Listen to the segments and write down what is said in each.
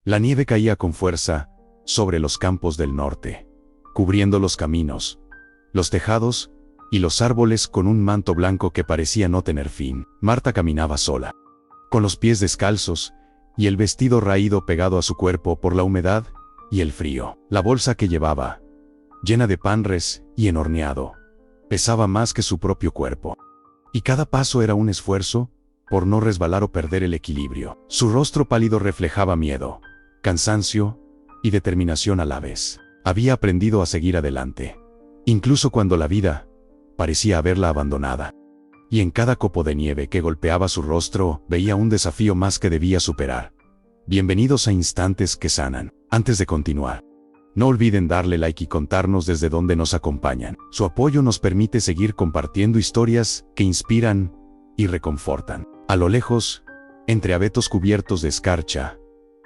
La nieve caía con fuerza sobre los campos del norte, cubriendo los caminos, los tejados y los árboles con un manto blanco que parecía no tener fin. Marta caminaba sola, con los pies descalzos y el vestido raído pegado a su cuerpo por la humedad y el frío. La bolsa que llevaba, llena de panres y enhorneado, pesaba más que su propio cuerpo. Y cada paso era un esfuerzo por no resbalar o perder el equilibrio. Su rostro pálido reflejaba miedo, cansancio y determinación a la vez. Había aprendido a seguir adelante, incluso cuando la vida parecía haberla abandonada. Y en cada copo de nieve que golpeaba su rostro, veía un desafío más que debía superar. Bienvenidos a Instantes que Sanan. Antes de continuar, no olviden darle like y contarnos desde dónde nos acompañan. Su apoyo nos permite seguir compartiendo historias que inspiran y reconfortan. A lo lejos, entre abetos cubiertos de escarcha,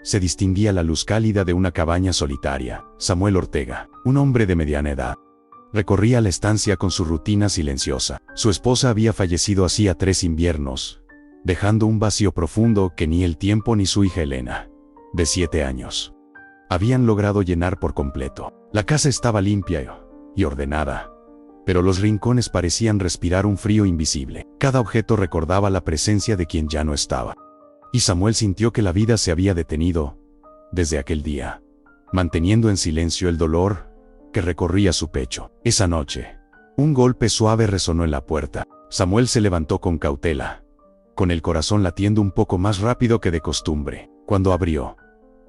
se distinguía la luz cálida de una cabaña solitaria. Samuel Ortega, un hombre de mediana edad, recorría la estancia con su rutina silenciosa. Su esposa había fallecido hacía 3 inviernos, dejando un vacío profundo que ni el tiempo ni su hija Elena, de 7 años, habían logrado llenar por completo. La casa estaba limpia y ordenada, pero los rincones parecían respirar un frío invisible. Cada objeto recordaba la presencia de quien ya no estaba. Y Samuel sintió que la vida se había detenido desde aquel día, manteniendo en silencio el dolor que recorría su pecho. Esa noche, un golpe suave resonó en la puerta. Samuel se levantó con cautela, con el corazón latiendo un poco más rápido que de costumbre. Cuando abrió,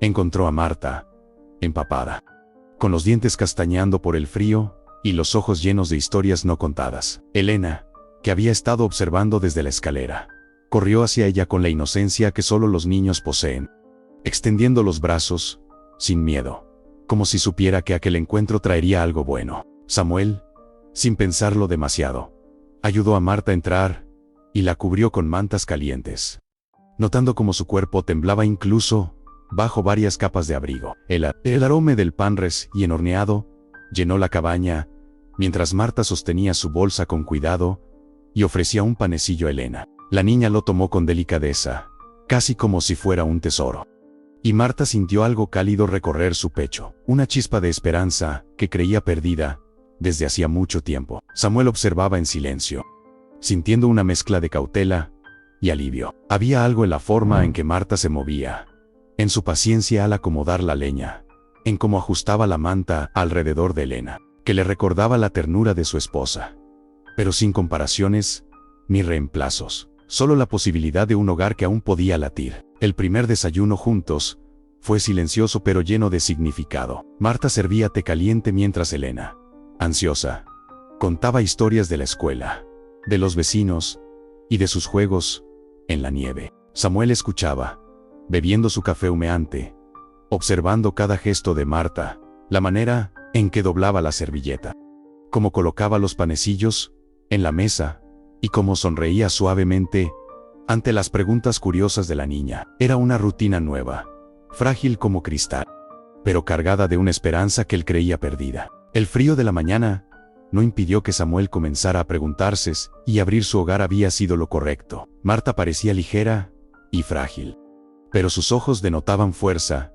encontró a Marta, empapada, con los dientes castañando por el frío y los ojos llenos de historias no contadas. Elena, que había estado observando desde la escalera, corrió hacia ella con la inocencia que solo los niños poseen, extendiendo los brazos, sin miedo, como si supiera que aquel encuentro traería algo bueno. Samuel, sin pensarlo demasiado, ayudó a Marta a entrar y la cubrió con mantas calientes, notando cómo su cuerpo temblaba incluso bajo varias capas de abrigo. El aroma del pan y enhorneado llenó la cabaña, mientras Marta sostenía su bolsa con cuidado y ofrecía un panecillo a Elena. La niña lo tomó con delicadeza, casi como si fuera un tesoro. Y Marta sintió algo cálido recorrer su pecho, una chispa de esperanza que creía perdida desde hacía mucho tiempo. Samuel observaba en silencio, sintiendo una mezcla de cautela y alivio. Había algo en la forma en que Marta se movía, en su paciencia al acomodar la leña, en cómo ajustaba la manta alrededor de Elena, que le recordaba la ternura de su esposa, pero sin comparaciones ni reemplazos, solo la posibilidad de un hogar que aún podía latir. El primer desayuno juntos fue silencioso pero lleno de significado. Marta servía té caliente mientras Elena, ansiosa, contaba historias de la escuela, de los vecinos y de sus juegos en la nieve. Samuel escuchaba, bebiendo su café humeante, observando cada gesto de Marta, la manera en que doblaba la servilleta, cómo colocaba los panecillos en la mesa y cómo sonreía suavemente ante las preguntas curiosas de la niña. Era una rutina nueva, frágil como cristal, pero cargada de una esperanza que él creía perdida. El frío de la mañana no impidió que Samuel comenzara a preguntarse si abrir su hogar había sido lo correcto. Marta parecía ligera y frágil, pero sus ojos denotaban fuerza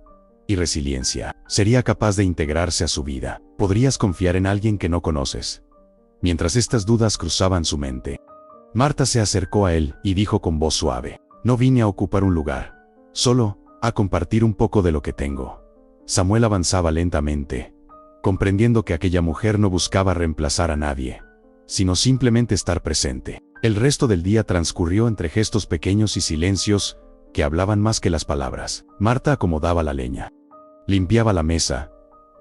y resiliencia. ¿Sería capaz de integrarse a su vida? ¿Podrías confiar en alguien que no conoces? Mientras estas dudas cruzaban su mente, Marta se acercó a él y dijo con voz suave: no vine a ocupar un lugar, solo a compartir un poco de lo que tengo. Samuel avanzaba lentamente, comprendiendo que aquella mujer no buscaba reemplazar a nadie, sino simplemente estar presente. El resto del día transcurrió entre gestos pequeños y silencios que hablaban más que las palabras. Marta acomodaba la leña, limpiaba la mesa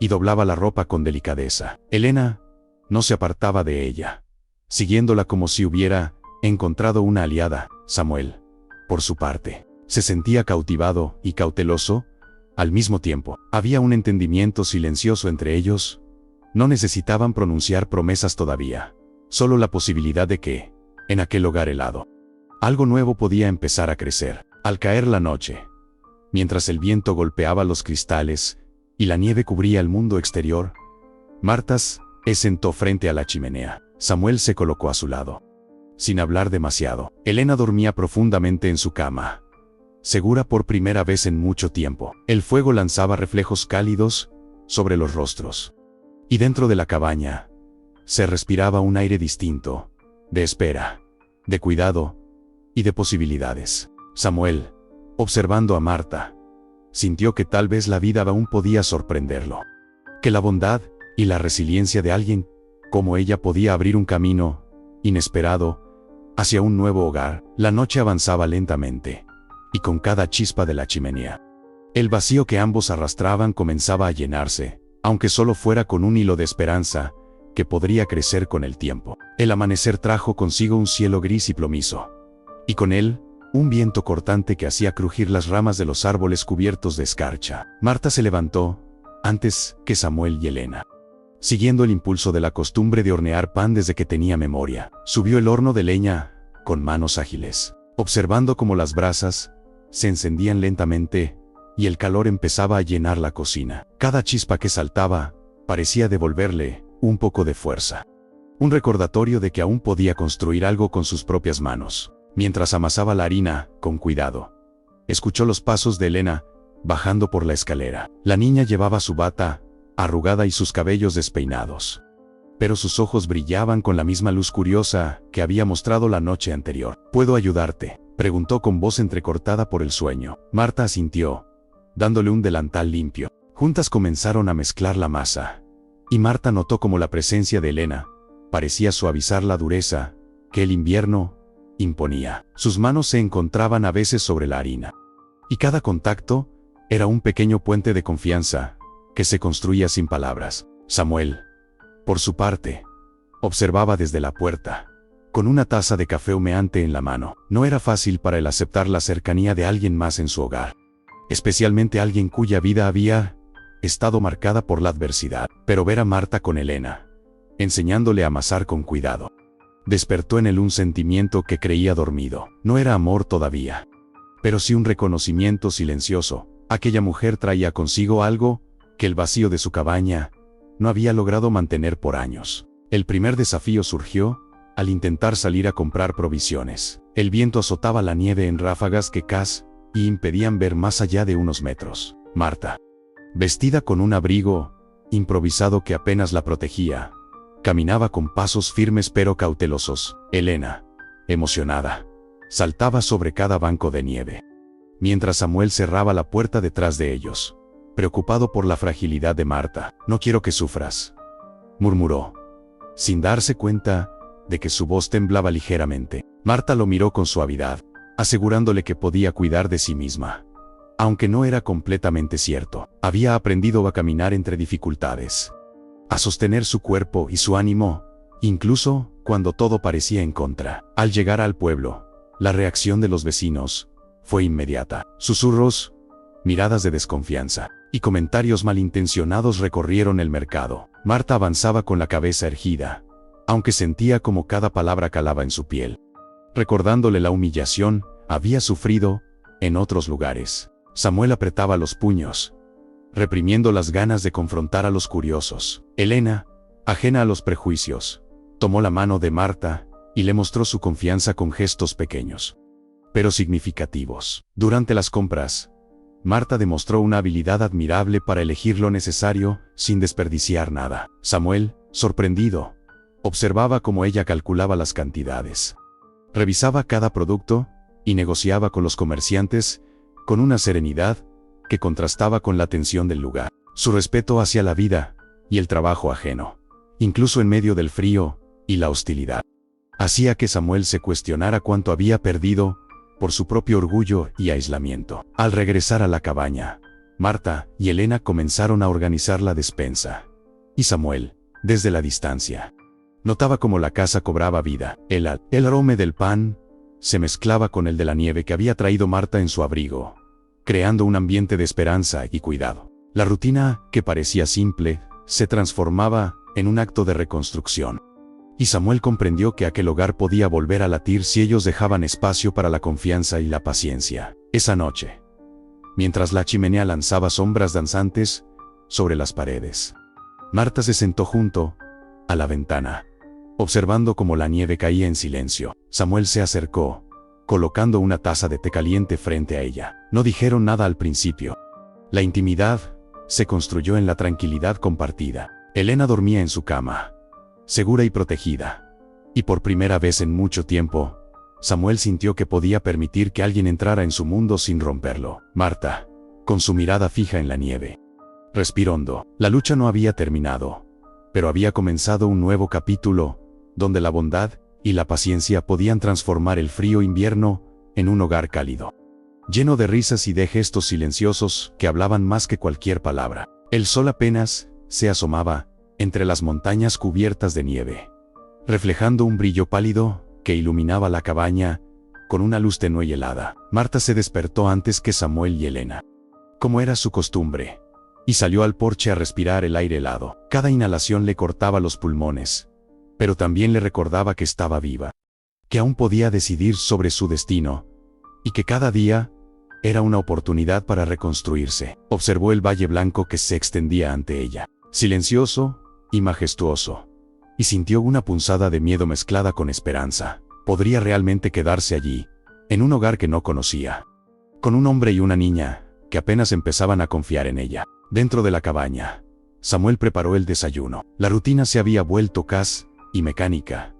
y doblaba la ropa con delicadeza. Elena no se apartaba de ella, siguiéndola como si hubiera encontrado una aliada. Samuel, por su parte, se sentía cautivado y cauteloso al mismo tiempo. Había un entendimiento silencioso entre ellos. No necesitaban pronunciar promesas todavía, solo la posibilidad de que, en aquel hogar helado, algo nuevo podía empezar a crecer. Al caer la noche, mientras el viento golpeaba los cristales y la nieve cubría el mundo exterior, Marta se sentó frente a la chimenea. Samuel se colocó a su lado, sin hablar demasiado. Elena dormía profundamente en su cama, segura por primera vez en mucho tiempo. El fuego lanzaba reflejos cálidos sobre los rostros. Y dentro de la cabaña se respiraba un aire distinto, de espera, de cuidado y de posibilidades. Samuel, observando a Marta, sintió que tal vez la vida aún podía sorprenderlo. Que la bondad y la resiliencia de alguien como ella podía abrir un camino inesperado hacia un nuevo hogar. La noche avanzaba lentamente, y con cada chispa de la chimenea, el vacío que ambos arrastraban comenzaba a llenarse, aunque solo fuera con un hilo de esperanza que podría crecer con el tiempo. El amanecer trajo consigo un cielo gris y plomizo, y con él, un viento cortante que hacía crujir las ramas de los árboles cubiertos de escarcha. Marta se levantó antes que Samuel y Elena, siguiendo el impulso de la costumbre de hornear pan desde que tenía memoria. Subió el horno de leña con manos ágiles, observando cómo las brasas se encendían lentamente y el calor empezaba a llenar la cocina. Cada chispa que saltaba parecía devolverle un poco de fuerza, un recordatorio de que aún podía construir algo con sus propias manos. Mientras amasaba la harina, con cuidado, escuchó los pasos de Elena bajando por la escalera. La niña llevaba su bata arrugada y sus cabellos despeinados, pero sus ojos brillaban con la misma luz curiosa que había mostrado la noche anterior. ¿Puedo ayudarte?, preguntó con voz entrecortada por el sueño. Marta asintió, dándole un delantal limpio. Juntas comenzaron a mezclar la masa, y Marta notó cómo la presencia de Elena parecía suavizar la dureza que el invierno imponía. Sus manos se encontraban a veces sobre la harina, y cada contacto era un pequeño puente de confianza que se construía sin palabras. Samuel, por su parte, observaba desde la puerta, con una taza de café humeante en la mano. No era fácil para él aceptar la cercanía de alguien más en su hogar, especialmente alguien cuya vida había estado marcada por la adversidad. Pero ver a Marta con Elena, enseñándole a amasar con cuidado, despertó en él un sentimiento que creía dormido. No era amor todavía, pero sí un reconocimiento silencioso. Aquella mujer traía consigo algo que el vacío de su cabaña no había logrado mantener por años. El primer desafío surgió al intentar salir a comprar provisiones. El viento azotaba la nieve en ráfagas que casi impedían ver más allá de unos metros. Marta, vestida con un abrigo improvisado que apenas la protegía, caminaba con pasos firmes pero cautelosos. Elena, emocionada, saltaba sobre cada banco de nieve, mientras Samuel cerraba la puerta detrás de ellos, preocupado por la fragilidad de Marta. «No quiero que sufras», murmuró, sin darse cuenta de que su voz temblaba ligeramente. Marta lo miró con suavidad, asegurándole que podía cuidar de sí misma. Aunque no era completamente cierto, había aprendido a caminar entre dificultades, a sostener su cuerpo y su ánimo, incluso cuando todo parecía en contra. Al llegar al pueblo, la reacción de los vecinos fue inmediata. Susurros, miradas de desconfianza y comentarios malintencionados recorrieron el mercado. Marta avanzaba con la cabeza erguida, aunque sentía como cada palabra calaba en su piel, recordándole la humillación había sufrido en otros lugares. Samuel apretaba los puños, reprimiendo las ganas de confrontar a los curiosos. Elena, ajena a los prejuicios, tomó la mano de Marta y le mostró su confianza con gestos pequeños, pero significativos. Durante las compras, Marta demostró una habilidad admirable para elegir lo necesario sin desperdiciar nada. Samuel, sorprendido, observaba cómo ella calculaba las cantidades, revisaba cada producto y negociaba con los comerciantes con una serenidad que contrastaba con la tensión del lugar. Su respeto hacia la vida y el trabajo ajeno, incluso en medio del frío y la hostilidad, hacía que Samuel se cuestionara cuánto había perdido por su propio orgullo y aislamiento. Al regresar a la cabaña, Marta y Elena comenzaron a organizar la despensa, y Samuel, desde la distancia, notaba cómo la casa cobraba vida. El aroma del pan se mezclaba con el de la nieve que había traído Marta en su abrigo, creando un ambiente de esperanza y cuidado. La rutina, que parecía simple, se transformaba en un acto de reconstrucción. Y Samuel comprendió que aquel hogar podía volver a latir si ellos dejaban espacio para la confianza y la paciencia. Esa noche, mientras la chimenea lanzaba sombras danzantes sobre las paredes, Marta se sentó junto a la ventana, observando cómo la nieve caía en silencio. Samuel se acercó, colocando una taza de té caliente frente a ella. No dijeron nada al principio. La intimidad se construyó en la tranquilidad compartida. Elena dormía en su cama, segura y protegida. Y por primera vez en mucho tiempo, Samuel sintió que podía permitir que alguien entrara en su mundo sin romperlo. Marta, con su mirada fija en la nieve, respiró hondo. La lucha no había terminado, pero había comenzado un nuevo capítulo, donde la bondad y la paciencia podían transformar el frío invierno en un hogar cálido, lleno de risas y de gestos silenciosos que hablaban más que cualquier palabra. El sol apenas se asomaba entre las montañas cubiertas de nieve, reflejando un brillo pálido que iluminaba la cabaña con una luz tenue y helada. Marta se despertó antes que Samuel y Elena, como era su costumbre, y salió al porche a respirar el aire helado. Cada inhalación le cortaba los pulmones, pero también le recordaba que estaba viva, que aún podía decidir sobre su destino, y que cada día era una oportunidad para reconstruirse. Observó el valle blanco que se extendía ante ella, silencioso y majestuoso, y sintió una punzada de miedo mezclada con esperanza. ¿Podría realmente quedarse allí, en un hogar que no conocía, con un hombre y una niña que apenas empezaban a confiar en ella? Dentro de la cabaña, Samuel preparó el desayuno. La rutina se había vuelto casi mecánica,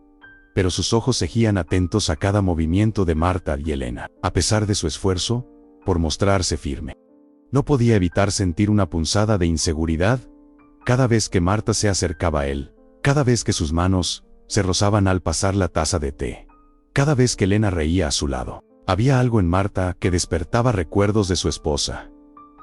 pero sus ojos seguían atentos a cada movimiento de Marta y Elena. A pesar de su esfuerzo por mostrarse firme, no podía evitar sentir una punzada de inseguridad cada vez que Marta se acercaba a él, cada vez que sus manos se rozaban al pasar la taza de té, cada vez que Elena reía a su lado. Había algo en Marta que despertaba recuerdos de su esposa,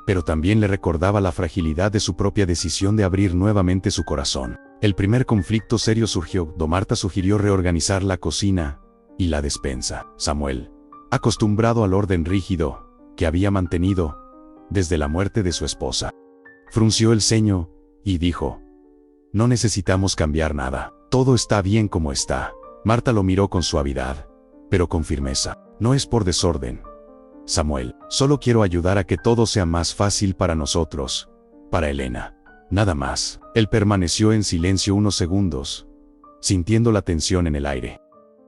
pero también le recordaba la fragilidad de su propia decisión de abrir nuevamente su corazón. El primer conflicto serio surgió cuando Marta sugirió reorganizar la cocina y la despensa. Samuel, acostumbrado al orden rígido que había mantenido desde la muerte de su esposa, frunció el ceño y dijo: «No necesitamos cambiar nada. Todo está bien como está». Marta lo miró con suavidad, pero con firmeza. «No es por desorden, Samuel. Solo quiero ayudar a que todo sea más fácil para nosotros, para Elena. Nada más». Él permaneció en silencio unos segundos, sintiendo la tensión en el aire,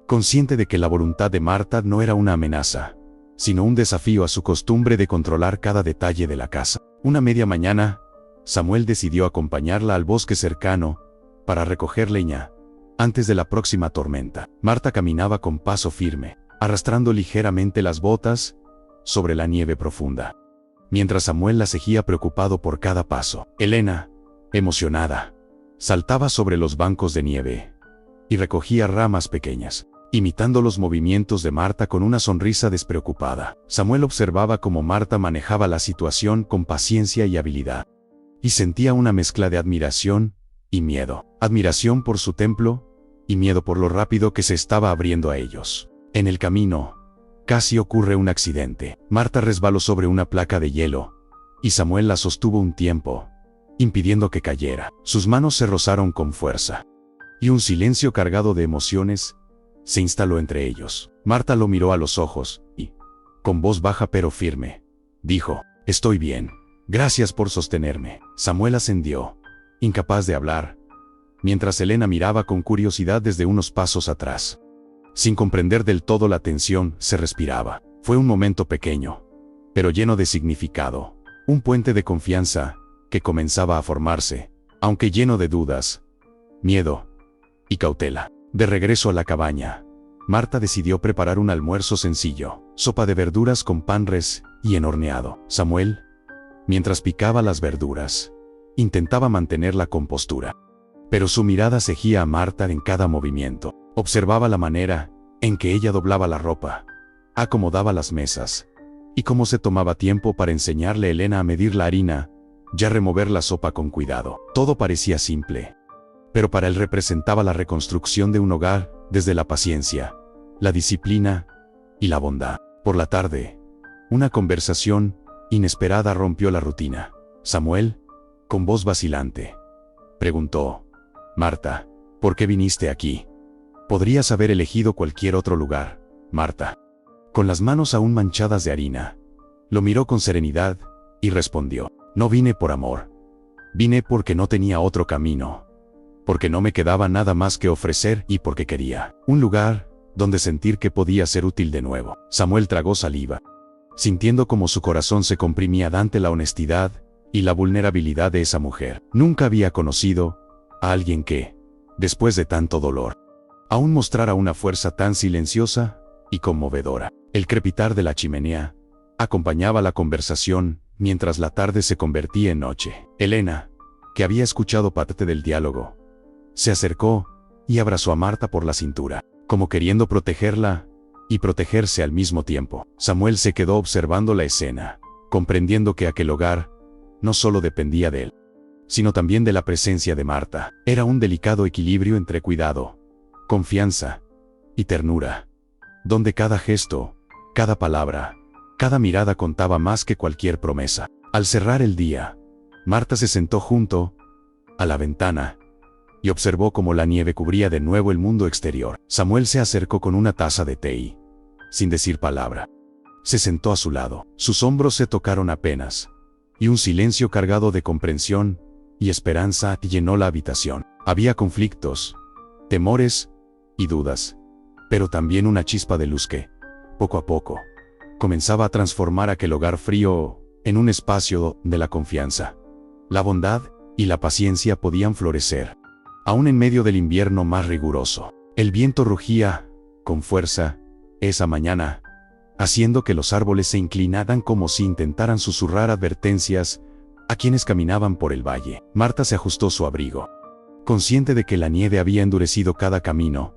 consciente de que la voluntad de Marta no era una amenaza, sino un desafío a su costumbre de controlar cada detalle de la casa. Una media mañana, Samuel decidió acompañarla al bosque cercano para recoger leña antes de la próxima tormenta. Marta caminaba con paso firme, arrastrando ligeramente las botas sobre la nieve profunda, mientras Samuel la seguía preocupado por cada paso. Elena, emocionada, saltaba sobre los bancos de nieve y recogía ramas pequeñas, imitando los movimientos de Marta con una sonrisa despreocupada. Samuel observaba cómo Marta manejaba la situación con paciencia y habilidad, y sentía una mezcla de admiración y miedo. Admiración por su templo y miedo por lo rápido que se estaba abriendo a ellos. En el camino, casi ocurre un accidente. Marta resbaló sobre una placa de hielo, y Samuel la sostuvo un tiempo, impidiendo que cayera. Sus manos se rozaron con fuerza, y un silencio cargado de emociones se instaló entre ellos. Marta lo miró a los ojos y, con voz baja pero firme, dijo: «Estoy bien. Gracias por sostenerme». Samuel ascendió, incapaz de hablar, mientras Elena miraba con curiosidad desde unos pasos atrás. Sin comprender del todo la tensión, se respiraba. Fue un momento pequeño, pero lleno de significado. Un puente de confianza que comenzaba a formarse, aunque lleno de dudas, miedo y cautela. De regreso a la cabaña, Marta decidió preparar un almuerzo sencillo: sopa de verduras con pan res y horneado. Samuel, mientras picaba las verduras, intentaba mantener la compostura, pero su mirada seguía a Marta en cada movimiento. Observaba la manera en que ella doblaba la ropa, acomodaba las mesas, y cómo se tomaba tiempo para enseñarle a Elena a medir la harina y a remover la sopa con cuidado. Todo parecía simple, pero para él representaba la reconstrucción de un hogar desde la paciencia, la disciplina y la bondad. Por la tarde, una conversación inesperada rompió la rutina. Samuel, con voz vacilante, preguntó: «Marta, ¿por qué viniste aquí? Podrías haber elegido cualquier otro lugar». Marta, con las manos aún manchadas de harina, lo miró con serenidad y respondió: «No vine por amor. Vine porque no tenía otro camino, porque no me quedaba nada más que ofrecer y porque quería un lugar donde sentir que podía ser útil de nuevo. Samuel tragó saliva, sintiendo como su corazón se comprimía ante la honestidad y la vulnerabilidad de esa mujer. Nunca había conocido a alguien que, después de tanto dolor, aún mostrara una fuerza tan silenciosa y conmovedora. El crepitar de la chimenea acompañaba la conversación mientras la tarde se convertía en noche. Elena, que había escuchado parte del diálogo, se acercó y abrazó a Marta por la cintura, como queriendo protegerla y protegerse al mismo tiempo. Samuel se quedó observando la escena, comprendiendo que aquel hogar no solo dependía de él, sino también de la presencia de Marta. Era un delicado equilibrio entre cuidado, confianza y ternura, donde cada gesto, cada palabra, cada mirada contaba más que cualquier promesa. Al cerrar el día, Marta se sentó junto a la ventana y observó cómo la nieve cubría de nuevo el mundo exterior. Samuel se acercó con una taza de té y, sin decir palabra, se sentó a su lado. Sus hombros se tocaron apenas, y un silencio cargado de comprensión y esperanza llenó la habitación. Había conflictos, temores y dudas, pero también una chispa de luz que, poco a poco, comenzaba a transformar aquel hogar frío en un espacio de la confianza. La bondad y la paciencia podían florecer, aún en medio del invierno más riguroso. El viento rugía con fuerza esa mañana, haciendo que los árboles se inclinaran como si intentaran susurrar advertencias a quienes caminaban por el valle. Marta se ajustó su abrigo, consciente de que la nieve había endurecido cada camino,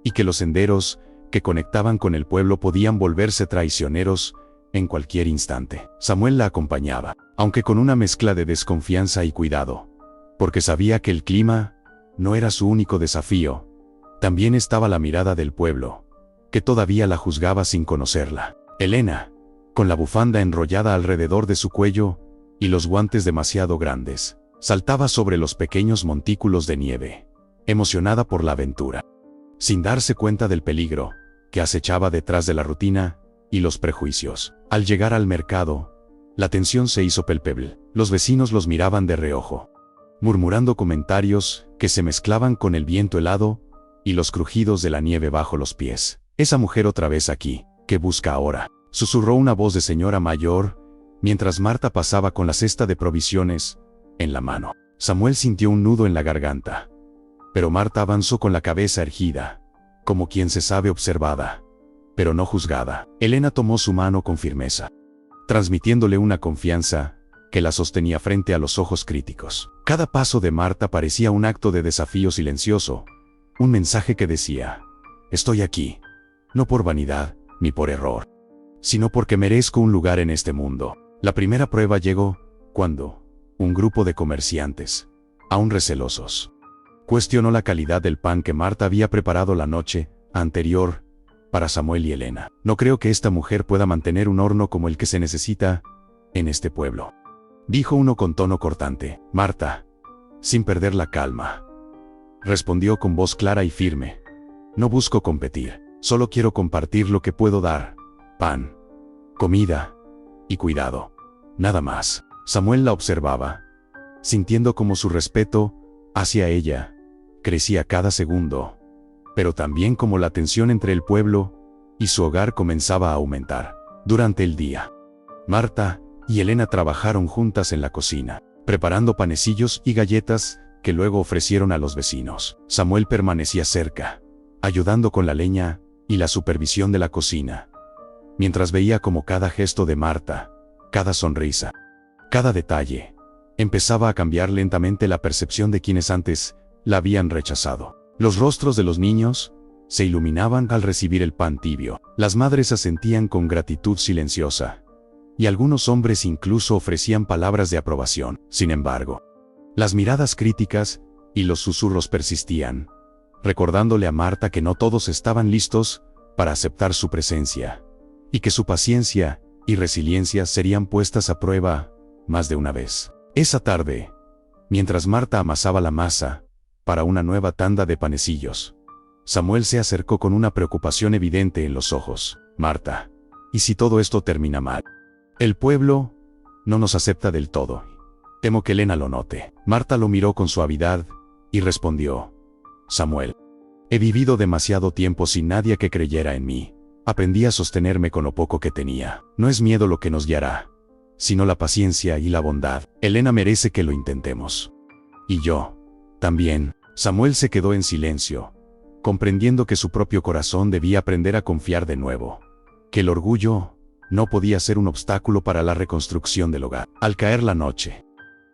y que los senderos que conectaban con el pueblo podían volverse traicioneros en cualquier instante. Samuel la acompañaba, aunque con una mezcla de desconfianza y cuidado, porque sabía que el clima no era su único desafío. También estaba la mirada del pueblo, que todavía la juzgaba sin conocerla. Elena, con la bufanda enrollada alrededor de su cuello y los guantes demasiado grandes, saltaba sobre los pequeños montículos de nieve, emocionada por la aventura, sin darse cuenta del peligro que acechaba detrás de la rutina y los prejuicios. Al llegar al mercado, la tensión se hizo palpable. Los vecinos los miraban de reojo, murmurando comentarios que se mezclaban con el viento helado y los crujidos de la nieve bajo los pies. «Esa mujer otra vez aquí, ¿qué busca ahora?», susurró una voz de señora mayor, mientras Marta pasaba con la cesta de provisiones en la mano. Samuel sintió un nudo en la garganta, pero Marta avanzó con la cabeza erguida, como quien se sabe observada, pero no juzgada. Elena tomó su mano con firmeza, transmitiéndole una confianza que la sostenía frente a los ojos críticos. Cada paso de Marta parecía un acto de desafío silencioso, un mensaje que decía: «Estoy aquí, no por vanidad, ni por error, sino porque merezco un lugar en este mundo». La primera prueba llegó cuando un grupo de comerciantes, aún recelosos, cuestionó la calidad del pan que Marta había preparado la noche anterior para Samuel y Elena. «No creo que esta mujer pueda mantener un horno como el que se necesita en este pueblo», dijo uno con tono cortante. Marta, sin perder la calma, respondió con voz clara y firme: «No busco competir, solo quiero compartir lo que puedo dar: pan, comida y cuidado. Nada más». Samuel la observaba, sintiendo como su respeto hacia ella crecía cada segundo, pero también como la tensión entre el pueblo y su hogar comenzaba a aumentar. Durante el día, Marta y Elena trabajaron juntas en la cocina, preparando panecillos y galletas que luego ofrecieron a los vecinos. Samuel permanecía cerca, ayudando con la leña y la supervisión de la cocina, mientras veía como cada gesto de Marta, cada sonrisa, cada detalle, empezaba a cambiar lentamente la percepción de quienes antes la habían rechazado. Los rostros de los niños se iluminaban al recibir el pan tibio. Las madres asentían con gratitud silenciosa, y algunos hombres incluso ofrecían palabras de aprobación. Sin embargo, las miradas críticas y los susurros persistían, recordándole a Marta que no todos estaban listos para aceptar su presencia, y que su paciencia y resiliencia serían puestas a prueba más de una vez. Esa tarde, mientras Marta amasaba la masa para una nueva tanda de panecillos, Samuel se acercó con una preocupación evidente en los ojos. «Marta, ¿y si todo esto termina mal? El pueblo no nos acepta del todo. Temo que Elena lo note». Marta lo miró con suavidad y respondió: «Samuel, He vivido demasiado tiempo sin nadie que creyera en mí. Aprendí a sostenerme con lo poco que tenía. No es miedo lo que nos guiará, sino la paciencia y la bondad. Elena merece que lo intentemos. Y yo, también. Samuel se quedó en silencio, comprendiendo que su propio corazón debía aprender a confiar de nuevo. Que el orgullo no podía ser un obstáculo para la reconstrucción del hogar. Al caer la noche,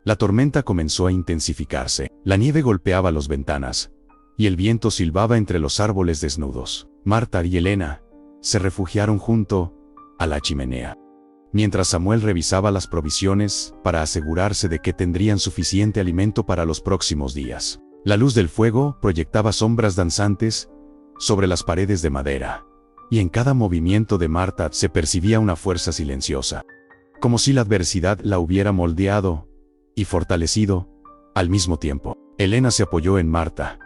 la tormenta comenzó a intensificarse. La nieve golpeaba las ventanas, y el viento silbaba entre los árboles desnudos. Marta y Elena se refugiaron junto a la chimenea, mientras Samuel revisaba las provisiones para asegurarse de que tendrían suficiente alimento para los próximos días. La luz del fuego proyectaba sombras danzantes sobre las paredes de madera, y en cada movimiento de Marta se percibía una fuerza silenciosa, como si la adversidad la hubiera moldeado y fortalecido al mismo tiempo. Elena se apoyó en Marta,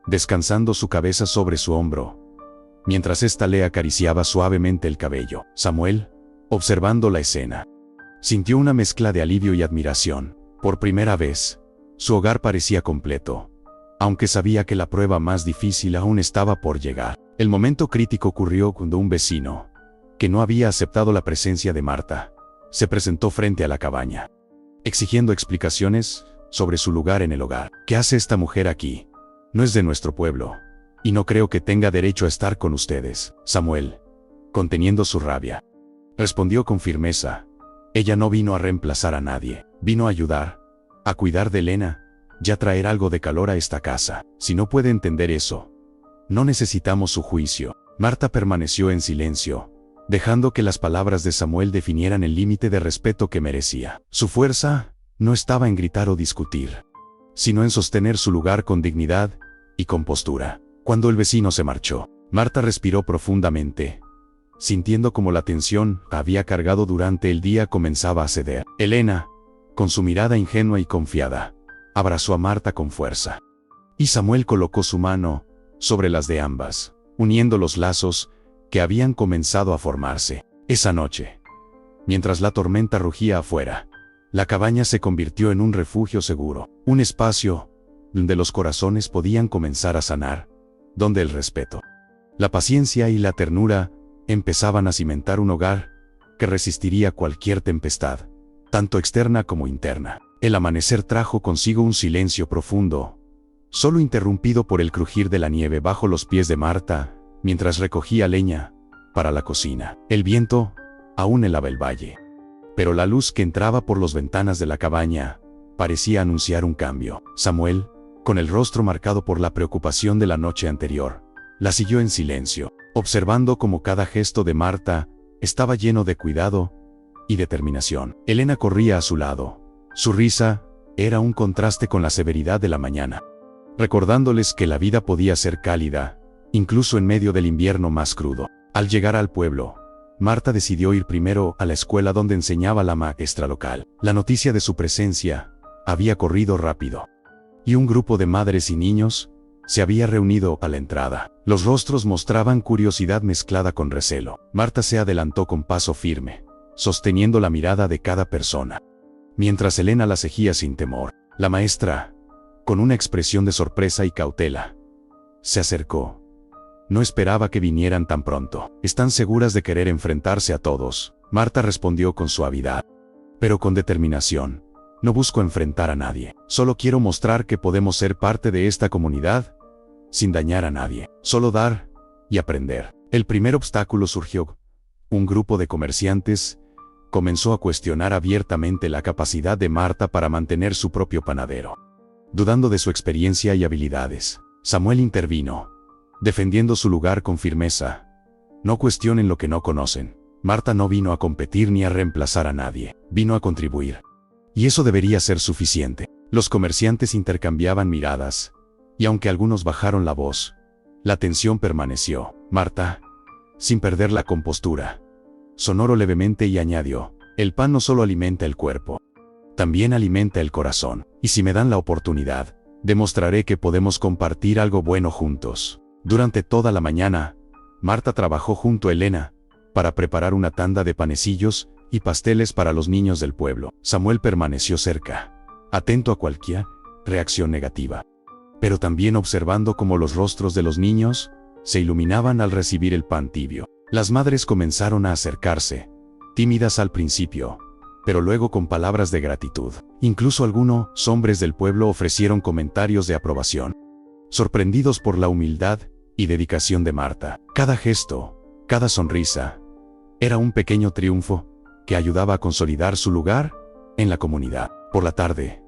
descansando su cabeza sobre su hombro, mientras ésta le acariciaba suavemente el cabello. Samuel, observando la escena, sintió una mezcla de alivio y admiración. Por primera vez, su hogar parecía completo, aunque sabía que la prueba más difícil aún estaba por llegar. El momento crítico ocurrió cuando un vecino, que no había aceptado la presencia de Marta, se presentó frente a la cabaña, exigiendo explicaciones sobre su lugar en el hogar. ¿Qué hace esta mujer aquí? No es de nuestro pueblo, y no creo que tenga derecho a estar con ustedes. Samuel, conteniendo su rabia, respondió con firmeza: ella no vino a reemplazar a nadie, vino a ayudar, a cuidar de Elena, y a traer algo de calor a esta casa. Si no puede entender eso, no necesitamos su juicio. Marta permaneció en silencio, dejando que las palabras de Samuel definieran el límite de respeto que merecía. Su fuerza no estaba en gritar o discutir, sino en sostener su lugar con dignidad y compostura. Cuando el vecino se marchó, Marta respiró profundamente, sintiendo como la tensión que había cargado durante el día comenzaba a ceder. Elena, con su mirada ingenua y confiada, abrazó a Marta con fuerza, y Samuel colocó su mano sobre las de ambas, uniendo los lazos que habían comenzado a formarse. Esa noche, mientras la tormenta rugía afuera, la cabaña se convirtió en un refugio seguro, un espacio donde los corazones podían comenzar a sanar, donde el respeto, la paciencia y la ternura empezaban a cimentar un hogar que resistiría cualquier tempestad, tanto externa como interna. El amanecer trajo consigo un silencio profundo, solo interrumpido por el crujir de la nieve bajo los pies de Marta, mientras recogía leña para la cocina. El viento aún helaba el valle, pero la luz que entraba por las ventanas de la cabaña parecía anunciar un cambio. Samuel, con el rostro marcado por la preocupación de la noche anterior, la siguió en silencio, observando cómo cada gesto de Marta estaba lleno de cuidado y determinación. Elena corría a su lado. Su risa era un contraste con la severidad de la mañana, recordándoles que la vida podía ser cálida, incluso en medio del invierno más crudo. Al llegar al pueblo, Marta decidió ir primero a la escuela donde enseñaba la maestra local. La noticia de su presencia había corrido rápido, y un grupo de madres y niños se había reunido a la entrada. Los rostros mostraban curiosidad mezclada con recelo. Marta se adelantó con paso firme, sosteniendo la mirada de cada persona, mientras Elena la seguía sin temor. La maestra, con una expresión de sorpresa y cautela, se acercó. No esperaba que vinieran tan pronto. ¿Están seguras de querer enfrentarse a todos? Marta respondió con suavidad, pero con determinación. No busco enfrentar a nadie. Solo quiero mostrar que podemos ser parte de esta comunidad sin dañar a nadie. Solo dar y aprender. El primer obstáculo surgió. Un grupo de comerciantes comenzó a cuestionar abiertamente la capacidad de Marta para mantener su propio panadero, dudando de su experiencia y habilidades. Samuel intervino, defendiendo su lugar con firmeza. No cuestionen lo que no conocen. Marta no vino a competir ni a reemplazar a nadie. Vino a contribuir. Y eso debería ser suficiente. Los comerciantes intercambiaban miradas, y aunque algunos bajaron la voz, la tensión permaneció. Marta, sin perder la compostura, sonó levemente y añadió: el pan no solo alimenta el cuerpo, también alimenta el corazón. Y si me dan la oportunidad, demostraré que podemos compartir algo bueno juntos. Durante toda la mañana, Marta trabajó junto a Elena para preparar una tanda de panecillos y pasteles para los niños del pueblo. Samuel permaneció cerca, atento a cualquier reacción negativa, pero también observando cómo los rostros de los niños se iluminaban al recibir el pan tibio. Las madres comenzaron a acercarse, tímidas al principio, pero luego con palabras de gratitud. Incluso algunos hombres del pueblo ofrecieron comentarios de aprobación, sorprendidos por la humildad y dedicación de Marta. Cada gesto, cada sonrisa, era un pequeño triunfo que ayudaba a consolidar su lugar en la comunidad. Por la tarde,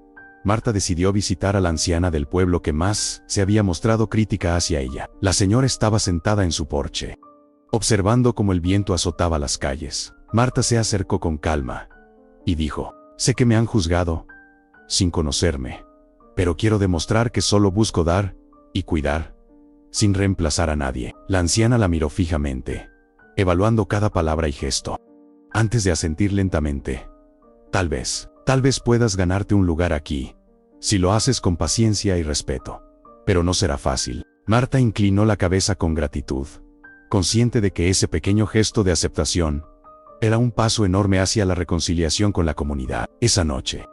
Marta decidió visitar a la anciana del pueblo que más se había mostrado crítica hacia ella. La señora estaba sentada en su porche, observando cómo el viento azotaba las calles. Marta se acercó con calma y dijo: sé que me han juzgado sin conocerme, pero quiero demostrar que solo busco dar y cuidar, sin reemplazar a nadie. La anciana la miró fijamente, evaluando cada palabra y gesto, antes de asentir lentamente. Tal vez puedas ganarte un lugar aquí, si lo haces con paciencia y respeto. Pero no será fácil. Marta inclinó la cabeza con gratitud, consciente de que ese pequeño gesto de aceptación era un paso enorme hacia la reconciliación con la comunidad. Esa noche,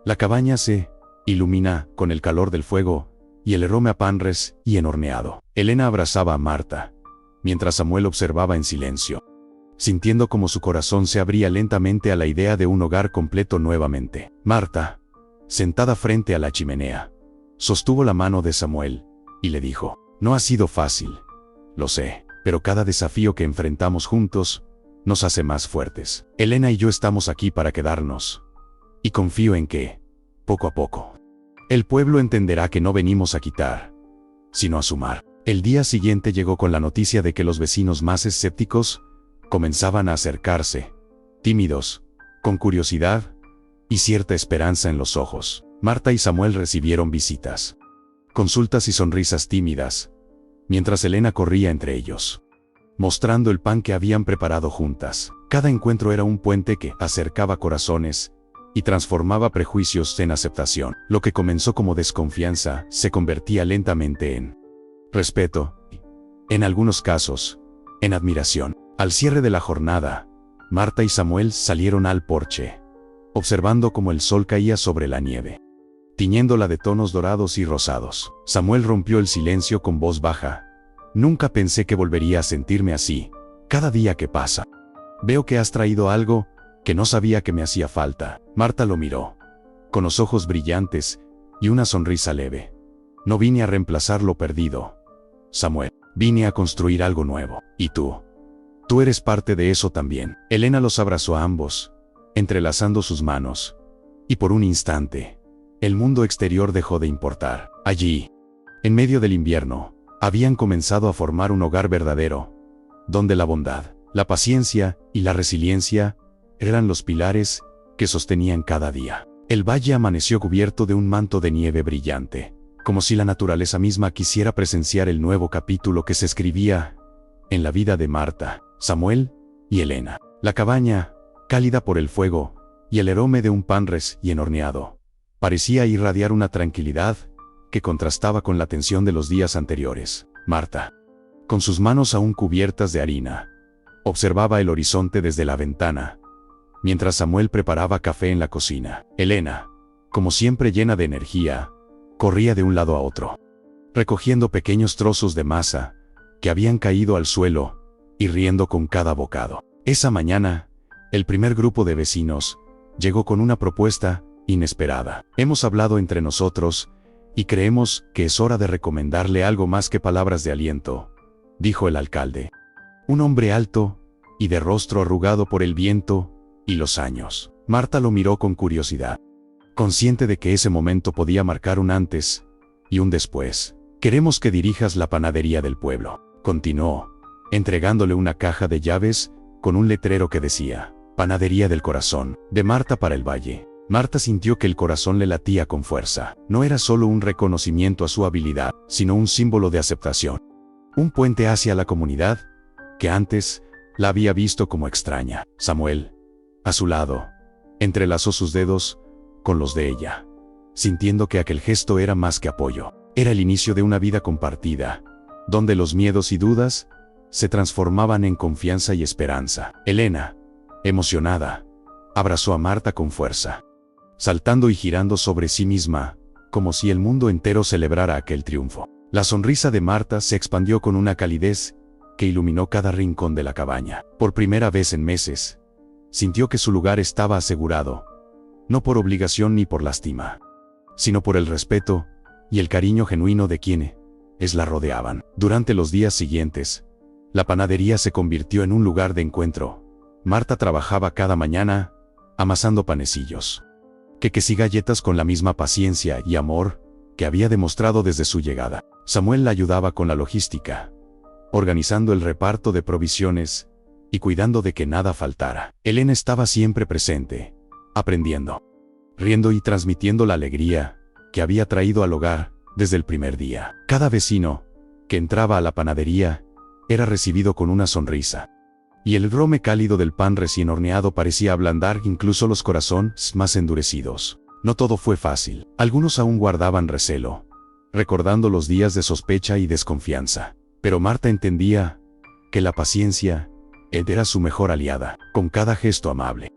la cabaña se ilumina con el calor del fuego y el aroma a pan recién horneado. Elena abrazaba a Marta, mientras Samuel observaba en silencio, sintiendo como su corazón se abría lentamente a la idea de un hogar completo nuevamente. Marta, sentada frente a la chimenea, sostuvo la mano de Samuel y le dijo: no ha sido fácil, lo sé, pero cada desafío que enfrentamos juntos nos hace más fuertes. Elena y yo estamos aquí para quedarnos, y confío en que, poco a poco, el pueblo entenderá que no venimos a quitar, sino a sumar. El día siguiente llegó con la noticia de que los vecinos más escépticos comenzaban a acercarse, tímidos, con curiosidad y cierta esperanza en los ojos. Marta y Samuel recibieron visitas, consultas y sonrisas tímidas, mientras Elena corría entre ellos, mostrando el pan que habían preparado juntas. Cada encuentro era un puente que acercaba corazones y transformaba prejuicios en aceptación. Lo que comenzó como desconfianza se convertía lentamente en respeto y, en algunos casos, en admiración. Al cierre de la jornada, Marta y Samuel salieron al porche, observando cómo el sol caía sobre la nieve, tiñéndola de tonos dorados y rosados. Samuel rompió el silencio con voz baja: nunca pensé que volvería a sentirme así. Cada día que pasa, veo que has traído algo que no sabía que me hacía falta. Marta lo miró, con los ojos brillantes y una sonrisa leve. No vine a reemplazar lo perdido, Samuel. Vine a construir algo nuevo. ¿Y tú? Tú eres parte de eso también. Elena los abrazó a ambos, entrelazando sus manos, y por un instante, el mundo exterior dejó de importar. Allí, en medio del invierno, habían comenzado a formar un hogar verdadero, donde la bondad, la paciencia y la resiliencia eran los pilares que sostenían cada día. El valle amaneció cubierto de un manto de nieve brillante, como si la naturaleza misma quisiera presenciar el nuevo capítulo que se escribía en la vida de Marta, Samuel y Elena. La cabaña, cálida por el fuego y el aroma de un pan recién horneado, parecía irradiar una tranquilidad que contrastaba con la tensión de los días anteriores. Marta, con sus manos aún cubiertas de harina, observaba el horizonte desde la ventana, mientras Samuel preparaba café en la cocina. Elena, como siempre llena de energía, corría de un lado a otro, recogiendo pequeños trozos de masa que habían caído al suelo y riendo con cada bocado. Esa mañana, el primer grupo de vecinos llegó con una propuesta inesperada. Hemos hablado entre nosotros y creemos que es hora de recomendarle algo más que palabras de aliento, dijo el alcalde. Un hombre alto y de rostro arrugado por el viento y los años. Marta lo miró con curiosidad, consciente de que ese momento podía marcar un antes y un después. Queremos que dirijas la panadería del pueblo, continuó, entregándole una caja de llaves con un letrero que decía: Panadería del Corazón, de Marta para el Valle. Marta sintió que el corazón le latía con fuerza. No era solo un reconocimiento a su habilidad, sino un símbolo de aceptación. Un puente hacia la comunidad, que antes la había visto como extraña. Samuel, a su lado, entrelazó sus dedos con los de ella, sintiendo que aquel gesto era más que apoyo. Era el inicio de una vida compartida, donde los miedos y dudas se transformaban en confianza y esperanza. Elena, emocionada, abrazó a Marta con fuerza, saltando y girando sobre sí misma, como si el mundo entero celebrara aquel triunfo. La sonrisa de Marta se expandió con una calidez que iluminó cada rincón de la cabaña. Por primera vez en meses, sintió que su lugar estaba asegurado, no por obligación ni por lástima, sino por el respeto y el cariño genuino de quienes la rodeaban. Durante los días siguientes, la panadería se convirtió en un lugar de encuentro. Marta trabajaba cada mañana, amasando panecillos, queques y galletas con la misma paciencia y amor que había demostrado desde su llegada. Samuel la ayudaba con la logística, organizando el reparto de provisiones y cuidando de que nada faltara. Elena estaba siempre presente, aprendiendo, riendo y transmitiendo la alegría que había traído al hogar desde el primer día. Cada vecino que entraba a la panadería era recibido con una sonrisa, y el aroma cálido del pan recién horneado parecía ablandar incluso los corazones más endurecidos. No todo fue fácil. Algunos aún guardaban recelo, recordando los días de sospecha y desconfianza. Pero Marta entendía que la paciencia era su mejor aliada. Con cada gesto amable,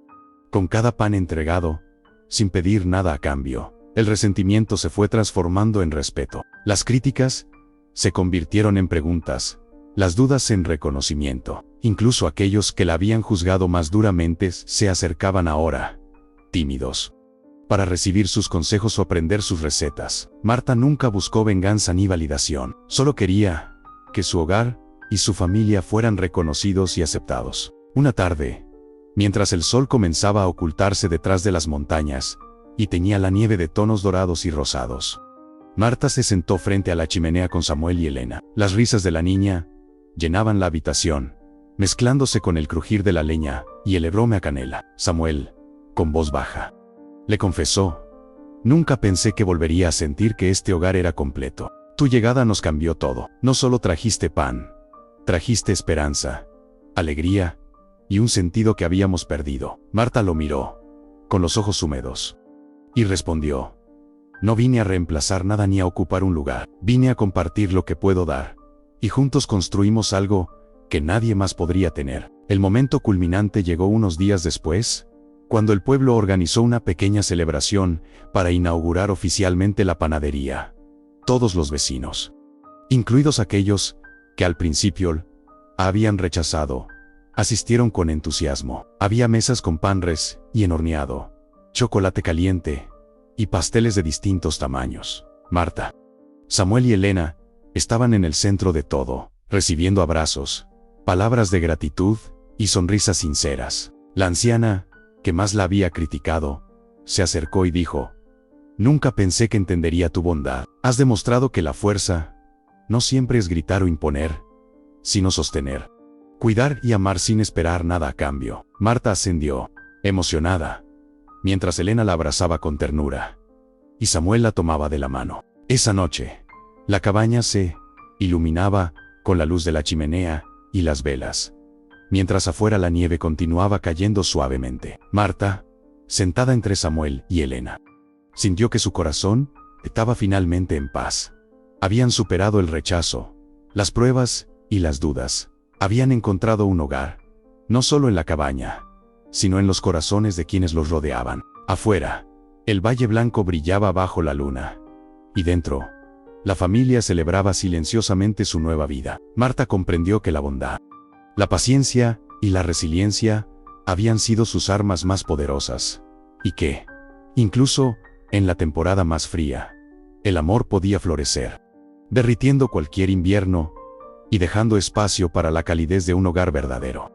con cada pan entregado, sin pedir nada a cambio, el resentimiento se fue transformando en respeto. Las críticas se convirtieron en preguntas, las dudas en reconocimiento. Incluso aquellos que la habían juzgado más duramente se acercaban ahora, tímidos, para recibir sus consejos o aprender sus recetas. Marta nunca buscó venganza ni validación. Solo quería que su hogar y su familia fueran reconocidos y aceptados. Una tarde, mientras el sol comenzaba a ocultarse detrás de las montañas y teñía la nieve de tonos dorados y rosados, Marta se sentó frente a la chimenea con Samuel y Elena. Las risas de la niña llenaban la habitación, mezclándose con el crujir de la leña y el aroma a canela. Samuel, con voz baja, le confesó: «Nunca pensé que volvería a sentir que este hogar era completo. Tu llegada nos cambió todo. No solo trajiste pan, trajiste esperanza, alegría y un sentido que habíamos perdido». Marta lo miró, con los ojos húmedos, y respondió: «No vine a reemplazar nada ni a ocupar un lugar. Vine a compartir lo que puedo dar, y juntos construimos algo que nadie más podría tener». El momento culminante llegó unos días después, cuando el pueblo organizó una pequeña celebración para inaugurar oficialmente la panadería. Todos los vecinos, incluidos aquellos que al principio habían rechazado, asistieron con entusiasmo. Había mesas con pan recién horneado, chocolate caliente y pasteles de distintos tamaños. Marta, Samuel y Elena estaban en el centro de todo, recibiendo abrazos, palabras de gratitud y sonrisas sinceras. La anciana, que más la había criticado, se acercó y dijo: «Nunca pensé que entendería tu bondad. Has demostrado que la fuerza no siempre es gritar o imponer, sino sostener, cuidar y amar sin esperar nada a cambio». Marta ascendió, emocionada, mientras Elena la abrazaba con ternura, y Samuel la tomaba de la mano. Esa noche, la cabaña se iluminaba con la luz de la chimenea y las velas, mientras afuera la nieve continuaba cayendo suavemente. Marta, sentada entre Samuel y Elena, sintió que su corazón estaba finalmente en paz. Habían superado el rechazo, las pruebas y las dudas. Habían encontrado un hogar, no solo en la cabaña, sino en los corazones de quienes los rodeaban. Afuera, el Valle Blanco brillaba bajo la luna, y dentro, la familia celebraba silenciosamente su nueva vida. Marta comprendió que la bondad, la paciencia y la resiliencia habían sido sus armas más poderosas, y que, incluso en la temporada más fría, el amor podía florecer, derritiendo cualquier invierno y dejando espacio para la calidez de un hogar verdadero.